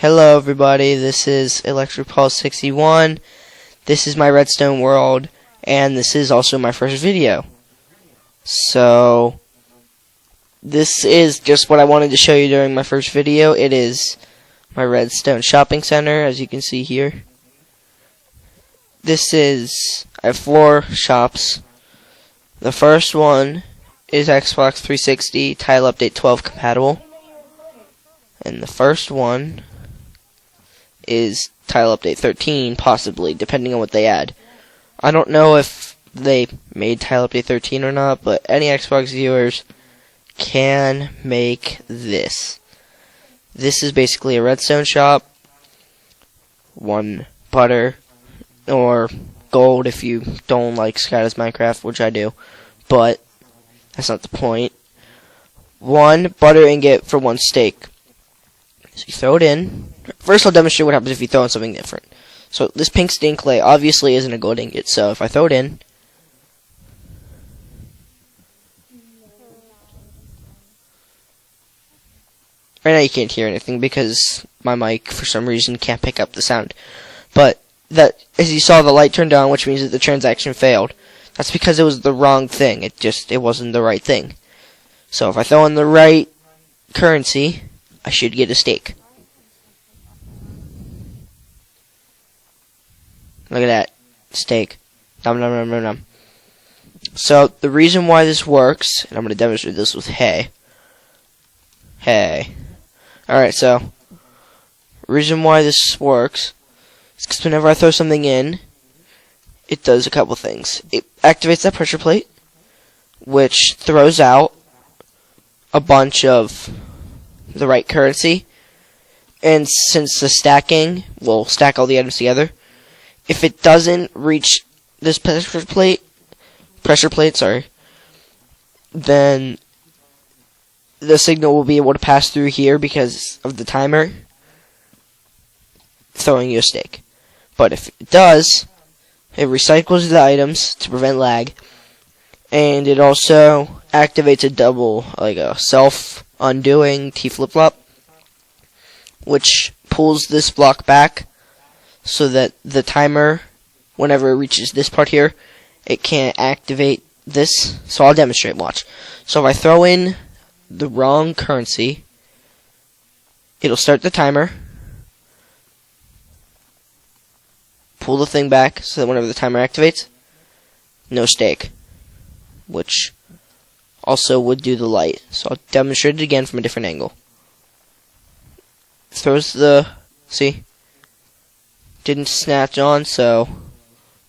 Hello everybody, this is ElectricPulse61. This is my Redstone world, and this is also my first video. So, this is just what I wanted to show you during my first video. It is my Redstone shopping center, as you can see here. I have 4 shops. The first one is Xbox 360 Tile Update 12 compatible. And the first one is Tile Update 13, possibly, depending on what they add. I don't know if they made Tile Update 13 or not, but any Xbox viewers can make this. This is basically a redstone shop. 1 butter, or gold if you don't like Skydo's Minecraft, which I do, but that's not the point. 1 butter ingot for 1 steak. So you throw it in. First I'll demonstrate what happens if you throw in something different. So this pink stained clay obviously isn't a gold ingot, so if I throw it in, right now you can't hear anything because my mic for some reason can't pick up the sound. But that, as you saw, the light turned on, which means that the transaction failed. That's because it was the wrong thing. It wasn't the right thing. So if I throw in the right currency, I should get a steak. Look at that. Steak. Nom nom nom nom nom. So, the reason why this works, and I'm going to demonstrate this with hay. Hay. Alright, so, reason why this works is because whenever I throw something in, it does a couple things. It activates that pressure plate, which throws out a bunch of the right currency, and since the stacking will stack all the items together, if it doesn't reach this pressure plate, then the signal will be able to pass through here because of the timer throwing you a steak. But if it does, it recycles the items to prevent lag, and it also activates a self-undoing T flip-flop, which pulls this block back so that the timer, whenever it reaches this part here, it can't activate this. So I'll demonstrate, watch. So if I throw in the wrong currency, it'll start the timer, pull the thing back so that whenever the timer activates, no steak, which also would do the light. So I'll demonstrate it again from a different angle. Throws see? Didn't snatch on,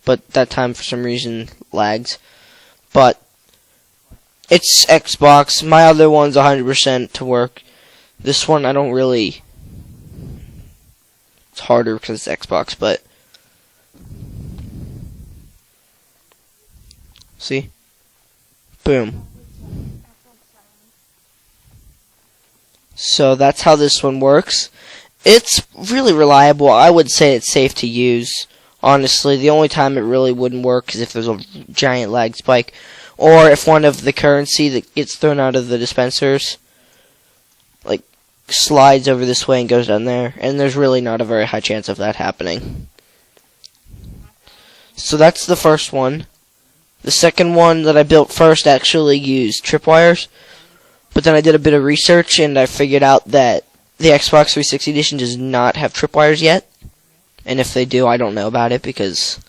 but that time for some reason lags. But it's Xbox. My other one's 100% to work. This one I don't really. It's harder because it's Xbox, but see? Boom. So that's how this one works. It's really reliable. I would say it's safe to use. Honestly, the only time it really wouldn't work is if there's a giant lag spike, or if one of the currency that gets thrown out of the dispensers slides over this way and goes down there, and there's really not a very high chance of that happening. So that's the first one. The second one that I built first actually used tripwires, but then I did a bit of research and I figured out that the Xbox 360 edition does not have tripwires yet, and if they do, I don't know about it because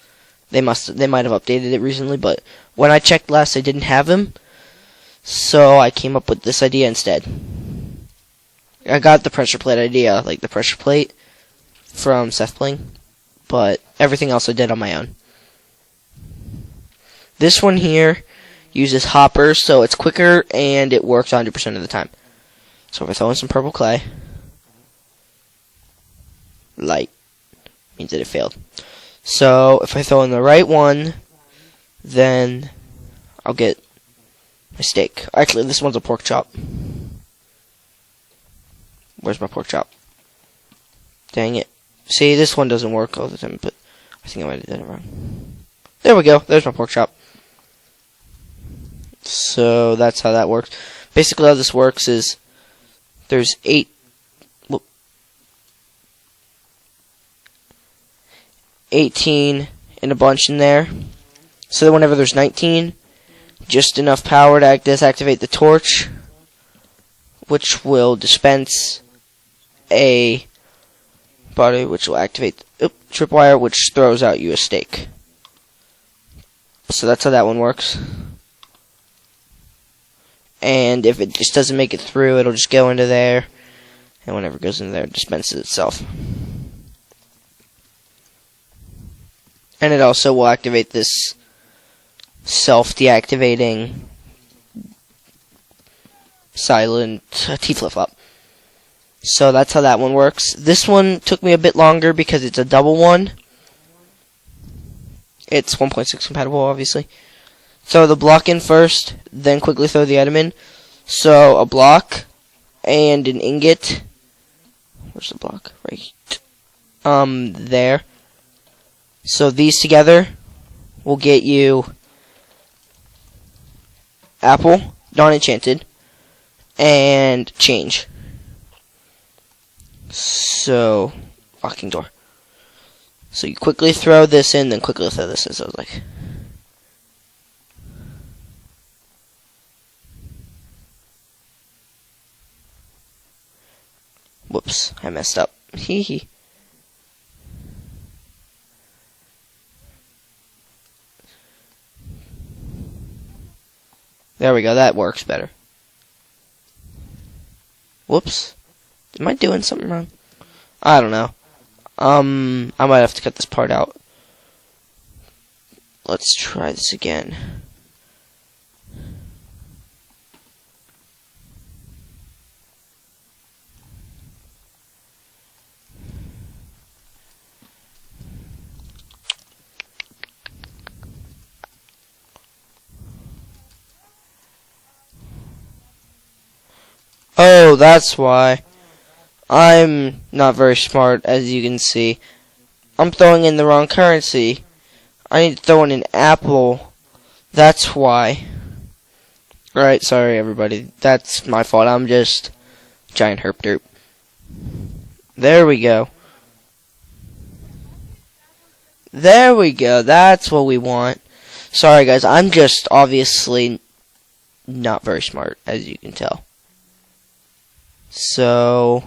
they might have updated it recently. But when I checked last, they didn't have them, so I came up with this idea instead. I got the pressure plate idea, like the pressure plate from Seth Bling, but everything else I did on my own. This one here uses hoppers, so it's quicker and it works 100% of the time. So if I throw in some purple clay, light means that it failed. So if I throw in the right one, then I'll get a steak. Actually, this one's a pork chop. Where's my pork chop? Dang it. See, this one doesn't work all the time, but I think I might have done it wrong. There we go. There's my pork chop. So that's how that works. Basically how this works is there's 8 18 and a bunch in there. So that whenever there's 19, just enough power to disactivate the torch, which will dispense a body, which will activate tripwire, which throws out you a stake. So that's how that one works. And if it just doesn't make it through, it'll just go into there, and whenever it goes in there, it dispenses itself. And it also will activate this self-deactivating silent T-flip-flop. So that's how that one works. This one took me a bit longer because it's a double one. It's 1.6 compatible, obviously. Throw the block in first, then quickly throw the item in. So a block and an ingot. Where's the block? Right. There. So these together will get you apple, non-enchanted, and change. So, locking door. So you quickly throw this in, then quickly throw this in. So it's like, whoops, I messed up. Hee hee. There we go, that works better. Whoops. Am I doing something wrong? I don't know. I might have to cut this part out. Let's try this again. Oh, that's why. I'm not very smart, as you can see. I'm throwing in the wrong currency. I need to throw in an apple. That's why. Right, sorry everybody. That's my fault. I'm just giant herp derp. There we go. There we go. That's what we want. Sorry guys, I'm just obviously not very smart, as you can tell. So,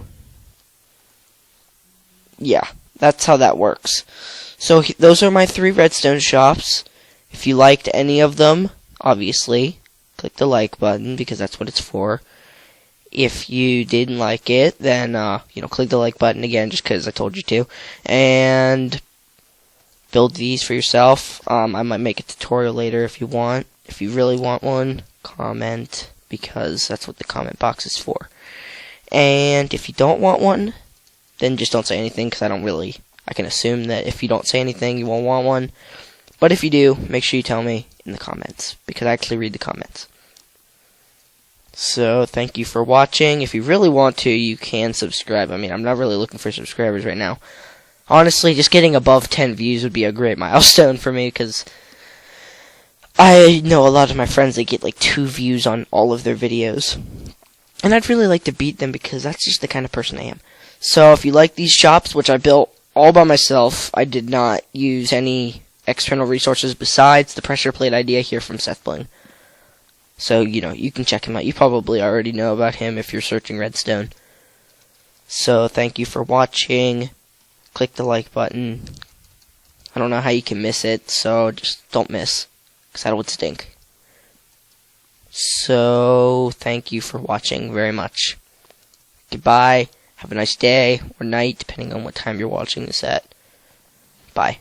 yeah, that's how that works. So those are my 3 redstone shops. If you liked any of them, obviously, click the like button because that's what it's for. If you didn't like it, then click the like button again just because I told you to, and build these for yourself. I might make a tutorial later if you want. If you really want one, comment because that's what the comment box is for. And if you don't want one, then just don't say anything because I can assume that if you don't say anything, you won't want one. But if you do, make sure you tell me in the comments because I actually read the comments. So, thank you for watching. If you really want to, you can subscribe. I mean, I'm not really looking for subscribers right now. Honestly, just getting above 10 views would be a great milestone for me because I know a lot of my friends that get like 2 views on all of their videos. And I'd really like to beat them because that's just the kind of person I am. So if you like these shops, which I built all by myself, I did not use any external resources besides the pressure plate idea here from Seth Bling. So, you can check him out. You probably already know about him if you're searching Redstone. So thank you for watching. Click the like button. I don't know how you can miss it, so just don't miss, because that would stink. So, thank you for watching very much. Goodbye. Have a nice day or night, depending on what time you're watching this at. Bye.